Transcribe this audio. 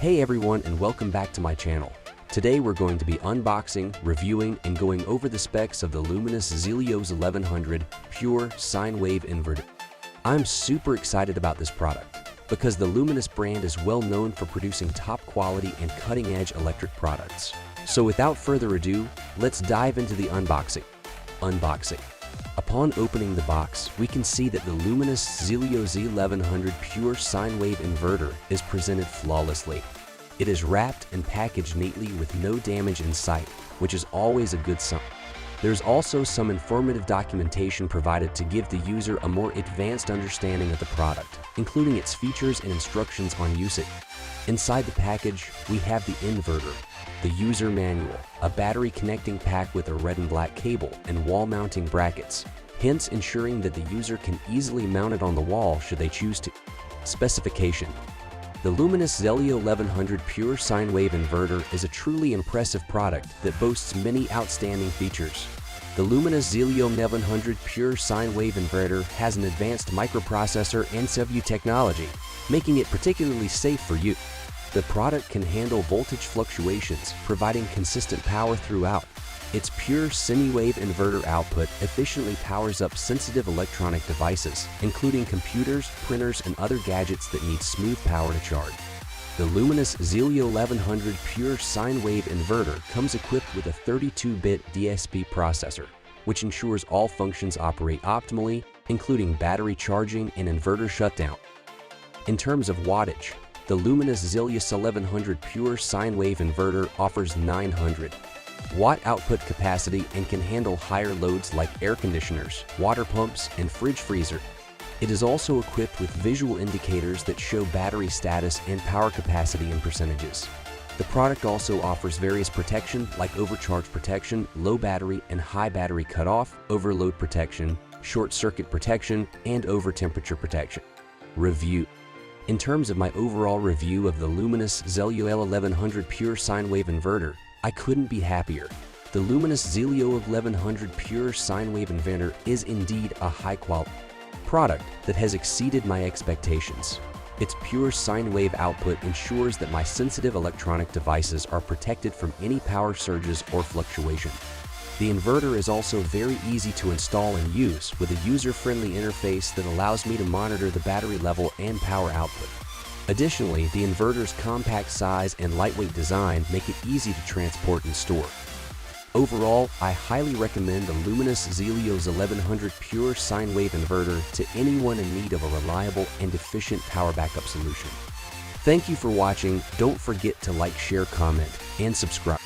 Hey everyone, and welcome back to my channel. Today we're going to be unboxing, reviewing, and going over the specs of the Luminous Zelio's 1100 Pure Sine Wave Inverter. I'm super excited about this product because the Luminous brand is well known for producing top quality and cutting-edge electric products. So without further ado, let's dive into the unboxing. Upon opening the box, we can see that the Luminous Zelio Z1100 Pure Sine Wave Inverter is presented flawlessly. It is wrapped and packaged neatly with no damage in sight, which is always a good sign. There's also some informative documentation provided to give the user a more advanced understanding of the product, including its features and instructions on usage. Inside the package, we have the inverter, the user manual, a battery connecting pack with a red and black cable, and wall mounting brackets, hence ensuring that the user can easily mount it on the wall should they choose to. Specification: the Luminous Zelio 1100 Pure Sine Wave Inverter is a truly impressive product that boasts many outstanding features. The Luminous Zelio 1100 Pure Sine Wave Inverter has an advanced microprocessor and CPU technology, making it particularly safe for use. The product can handle voltage fluctuations, providing consistent power throughout. Its pure sine-wave inverter output efficiently powers up sensitive electronic devices, including computers, printers, and other gadgets that need smooth power to charge. The Luminous Zelio 1100 Pure Sine Wave Inverter comes equipped with a 32-bit DSP processor, which ensures all functions operate optimally, including battery charging and inverter shutdown. In terms of wattage, the Luminous Zelio 1100 Pure Sine Wave Inverter offers 900 watt output capacity and can handle higher loads like air conditioners, water pumps, and fridge freezer. It is also equipped with visual indicators that show battery status and power capacity in percentages. The product also offers various protection like overcharge protection, low battery and high battery cutoff, overload protection, short circuit protection, and over temperature protection. Review: in terms of my overall review of the Luminous Zelio L1100 Pure Sine Wave Inverter, I couldn't be happier. The Luminous Zelio 1100 Pure Sine Wave Inverter is indeed a high-quality product that has exceeded my expectations. Its pure sine wave output ensures that my sensitive electronic devices are protected from any power surges or fluctuation. The inverter is also very easy to install and use with a user-friendly interface that allows me to monitor the battery level and power output. Additionally, the inverter's compact size and lightweight design make it easy to transport and store. Overall, I highly recommend the Luminous Zelio's 1100 Pure Sine Wave Inverter to anyone in need of a reliable and efficient power backup solution. Thank you for watching. Don't forget to like, share, comment, and subscribe.